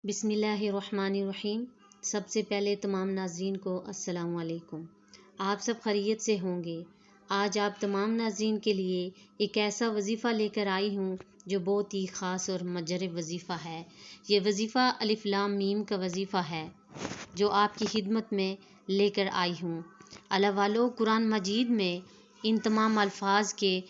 बिस्मिल्लाहिर्रहमानिर्रहीम। सबसे पहले तमाम नाज़रीन को अस्सलाम वालेकुम। आप सब खैरियत से होंगे। आज आप तमाम नाज़रीन के लिए एक ऐसा वजीफ़ा लेकर आई हूँ जो बहुत ही ख़ास और मुजरब वजीफ़ा है। ये वजीफ़ा अलिफ लाम मीम का वजीफ़ा है जो आपकी खिदमत में लेकर आई हूँ। अल्लाह वालों, कुरान मजीद में इन तमाम अल्फाज के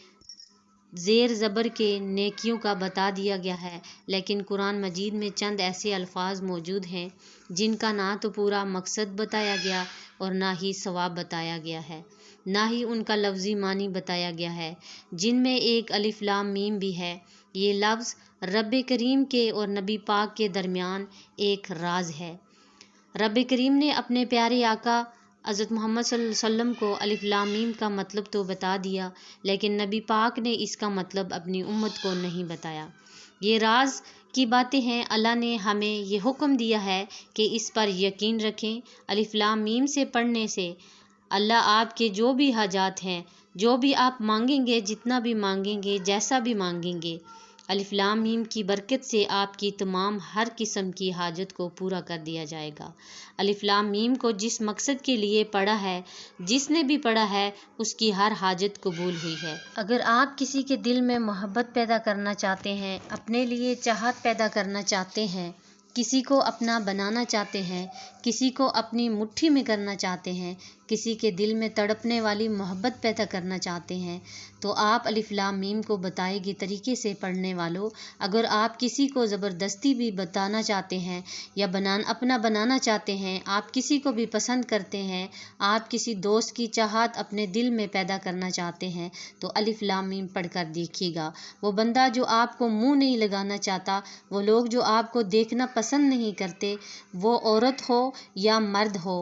ज़ेर ज़बर के नेकियों का बता दिया गया है, लेकिन कुरान मजीद में चंद ऐसे अल्फाज मौजूद हैं जिनका ना तो पूरा मकसद बताया गया और ना ही सवाब बताया गया है, ना ही उनका लफ्ज़ी मानी बताया गया है, जिनमें एक अलिफ लाम मीम भी है। ये लफ्ज़ रब करीम के और नबी पाक के दरमियान एक राज है। रब करीम ने अपने प्यारे आका हज़रत मोहम्मद सल्लल्लाहु अलैहि वसल्लम को अलिफ लाम मीम का मतलब तो बता दिया, लेकिन नबी पाक ने इसका मतलब अपनी उम्मत को नहीं बताया। ये राज की बातें हैं। अल्लाह ने हमें ये हुक्म दिया है कि इस पर यकीन रखें। अलिफ लाम मीम से पढ़ने से अल्लाह आपके जो भी हाजात हैं, जो भी आप मांगेंगे, जितना भी मांगेंगे, जैसा भी मांगेंगे, अलिफ लाम मीम की बरकत से आपकी तमाम हर किस्म की हाजत को पूरा कर दिया जाएगा। अलिफ लाम मीम को जिस मकसद के लिए पढ़ा है, जिसने भी पढ़ा है, उसकी हर हाजत कबूल हुई है। अगर आप किसी के दिल में मोहब्बत पैदा करना चाहते हैं, अपने लिए चाहत पैदा करना चाहते हैं, किसी को अपना बनाना चाहते हैं, किसी को अपनी मुट्ठी में करना चाहते हैं, किसी के दिल में तड़पने वाली मोहब्बत पैदा करना चाहते हैं, तो आप अलिफ लाम मीम को बताए गए तरीके से पढ़ने वालों, अगर आप किसी को ज़बरदस्ती भी बताना चाहते हैं या अपना बनाना चाहते हैं, आप किसी को भी पसंद करते हैं, आप किसी दोस्त की चाहत अपने दिल में पैदा करना चाहते हैं, तो अलिफ लाम मीम पढ़कर देखिएगा। वो बंदा जो आपको मुंह नहीं लगाना चाहता, वो लोग जो आपको देखना पसंद नहीं करते, वो औरत हो या मर्द हो,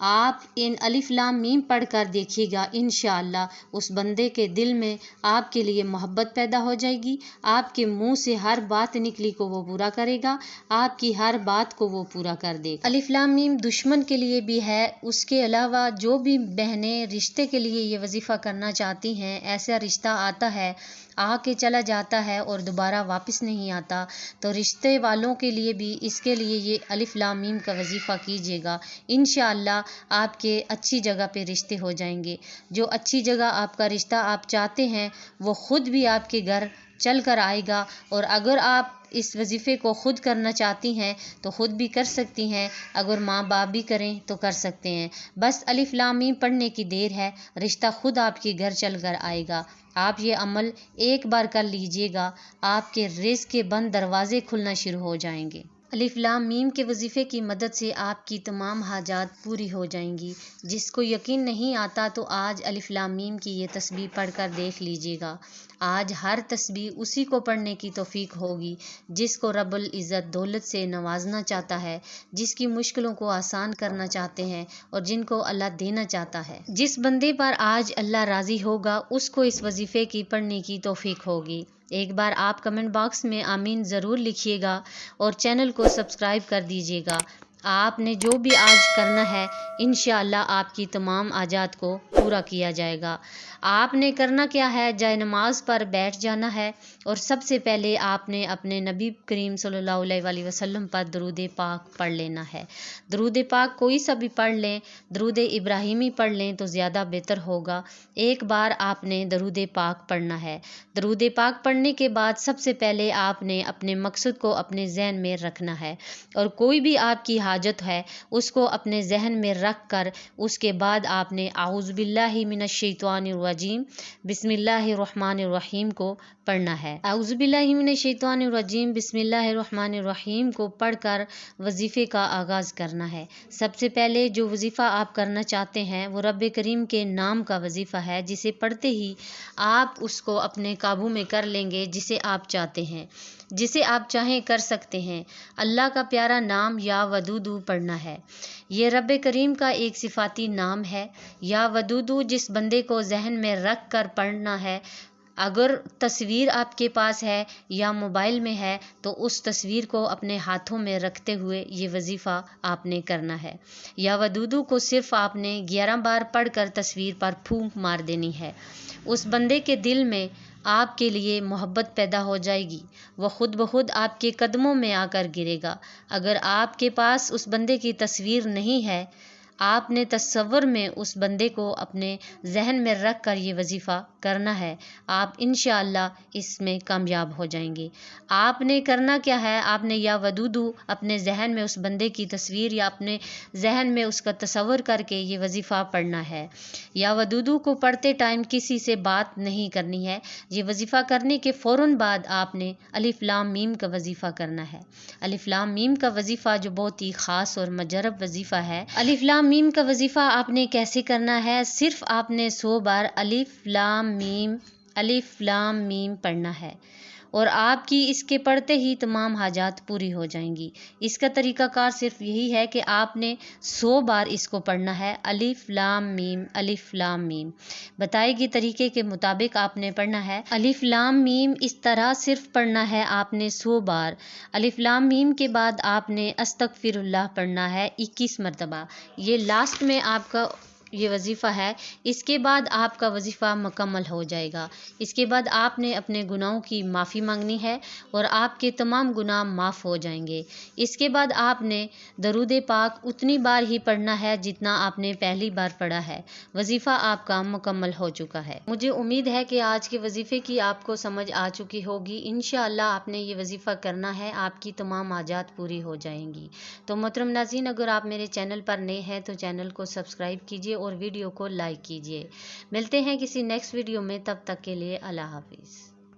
आप इन अलिफ लाम मीम पढ़ कर देखिएगा। इंशाअल्लाह उस बंदे के दिल में आपके लिए मोहब्बत पैदा हो जाएगी। आपके मुंह से हर बात निकली को वो पूरा करेगा, आपकी हर बात को वो पूरा कर देगा। अलिफ लाम मीम दुश्मन के लिए भी है। उसके अलावा जो भी बहनें रिश्ते के लिए ये वजीफ़ा करना चाहती हैं, ऐसा रिश्ता आता है, आके चला जाता है और दोबारा वापस नहीं आता, तो रिश्ते वालों के लिए भी इसके लिए ये अलिफ लाम मीम का वजीफ़ा कीजिएगा। इंशाअल्लाह आपके अच्छी जगह पे रिश्ते हो जाएंगे। जो अच्छी जगह आपका रिश्ता आप चाहते हैं, वो खुद भी आपके घर चल कर आएगा। और अगर आप इस वजीफ़े को खुद करना चाहती हैं तो खुद भी कर सकती हैं, अगर माँ बाप भी करें तो कर सकते हैं। बस अलिफ लाम मीम पढ़ने की देर है, रिश्ता खुद आपके घर चल कर आएगा। आप ये अमल एक बार कर लीजिएगा, आपके रिज़्क़ के बंद दरवाजे खुलना शुरू हो जाएंगे। अलिफ लाम मीम के वजीफ़े की मदद से आपकी तमाम हाजात पूरी हो जाएंगी। जिसको यकीन नहीं आता तो आज अलिफ लाम मीम की ये तस्बीह पढ़कर देख लीजिएगा। आज हर तस्बीह उसी को पढ़ने की तौफीक होगी जिसको रब्बुल इज़्ज़त दौलत से नवाजना चाहता है, जिसकी मुश्किलों को आसान करना चाहते हैं और जिनको अल्लाह देना चाहता है। जिस बंदे पर आज अल्लाह राज़ी होगा, उसको इस वजीफ़े की पढ़ने की तौफीक होगी। एक बार आप कमेंट बॉक्स में आमीन ज़रूर लिखिएगा और चैनल को सब्सक्राइब कर दीजिएगा। आपने जो भी आज करना है, इंशाअल्लाह आपकी तमाम आजात को पूरा किया जाएगा। आपने करना क्या है, जाए नमाज पर बैठ जाना है और सबसे पहले आपने अपने नबी करीम सल्लल्लाहु अलैहि वसल्लम पर दरूद पाक पढ़ लेना है। दरूद पाक कोई सा भी पढ़ लें, दरूद इब्राहिमी पढ़ लें तो ज़्यादा बेहतर होगा। एक बार आपने दरूद पाक पढ़ना है। दरूद पाक पढ़ने के बाद सबसे पहले आपने अपने मकसद को अपने जहन में रखना है और कोई भी आपकी हाजत है उसको अपने जहन में रख कर उसके बाद आपने आऊज़ु बिल्लाहि मिनश शैतानिर रजीम बिस्मिल्लाहिर रहमानिर रहीम को पढ़ना है। आऊज़ु बिल्लाहि मिनश शैतानिर रजीम बिस्मिल्लाहिर रहमानिर रहीम को पढ़कर वजीफ़े का आगाज़ करना है। सबसे पहले जो वजीफ़ा आप करना चाहते हैं वो रब करीम के नाम का वजीफ़ा है, जिसे पढ़ते ही आप उसको अपने काबू में कर लेंगे। जिसे आप चाहते हैं, जिसे आप चाहें कर सकते हैं। अल्लाह का प्यारा नाम या वदूदू पढ़ना है। ये रब करीम का एक सिफाती नाम है। या वदूदू जिस बंदे को जहन में रख कर पढ़ना है, अगर तस्वीर आपके पास है या मोबाइल में है तो उस तस्वीर को अपने हाथों में रखते हुए ये वजीफ़ा आपने करना है। या वदूदू को सिर्फ आपने 11 बार पढ़कर तस्वीर पर फूंक मार देनी है। उस बंदे के दिल में آپ کے لیے محبت پیدا ہو جائے گی، وہ خود بخود آپ کے قدموں میں آ کر گرے گا۔ اگر آپ کے پاس اس بندے کی تصویر نہیں ہے، آپ نے تصور میں اس بندے کو اپنے ذہن میں رکھ کر یہ وظیفہ کرنا ہے، آپ انشاءاللہ اس میں کامیاب ہو جائیں گے۔ آپ نے کرنا کیا ہے، آپ نے یا ودودو اپنے ذہن میں اس بندے کی تصویر یا اپنے ذہن میں اس کا تصور کر کے یہ وظیفہ پڑھنا ہے۔ یا ودودو کو پڑھتے ٹائم کسی سے بات نہیں کرنی ہے۔ یہ وظیفہ کرنے کے فوراً بعد آپ نے الف لام میم کا وظیفہ کرنا ہے۔ الف لام میم کا وظیفہ جو بہت ہی خاص اور مجرب وظیفہ ہے۔ الف لام میم کا وظیفہ آپ نے کیسے کرنا ہے، صرف آپ نے 100 بار الف لام میم پڑھنا ہے، اور آپ کی اس کے پڑھتے ہی تمام حاجات پوری ہو جائیں گی۔ اس کا طریقہ کار صرف یہی ہے کہ آپ نے 100 بار اس کو پڑھنا ہے، الف لام میم۔ بتائے گئے طریقے کے مطابق آپ نے پڑھنا ہے۔ الف لام میم اس طرح صرف پڑھنا ہے آپ نے 100 بار۔ الف لام میم کے بعد آپ نے استغفر اللہ پڑھنا ہے 21 مرتبہ۔ یہ لاسٹ میں آپ کا یہ وظیفہ ہے، اس کے بعد آپ کا وظیفہ مکمل ہو جائے گا۔ اس کے بعد آپ نے اپنے گناہوں کی معافی مانگنی ہے اور آپ کے تمام گناہ معاف ہو جائیں گے۔ اس کے بعد آپ نے درود پاک اتنی بار ہی پڑھنا ہے جتنا آپ نے پہلی بار پڑھا ہے۔ وظیفہ آپ کا مکمل ہو چکا ہے۔ مجھے امید ہے کہ آج کے وظیفے کی آپ کو سمجھ آ چکی ہوگی۔ انشاءاللہ آپ نے یہ وظیفہ کرنا ہے، آپ کی تمام حاجات پوری ہو جائیں گی۔ تو محترم ناظرین، اگر آپ میرے چینل پر نئے ہیں تو چینل کو سبسکرائب کیجیے اور ویڈیو کو لائک کیجیے۔ ملتے ہیں کسی نیکسٹ ویڈیو میں، تب تک کے لیے اللہ حافظ۔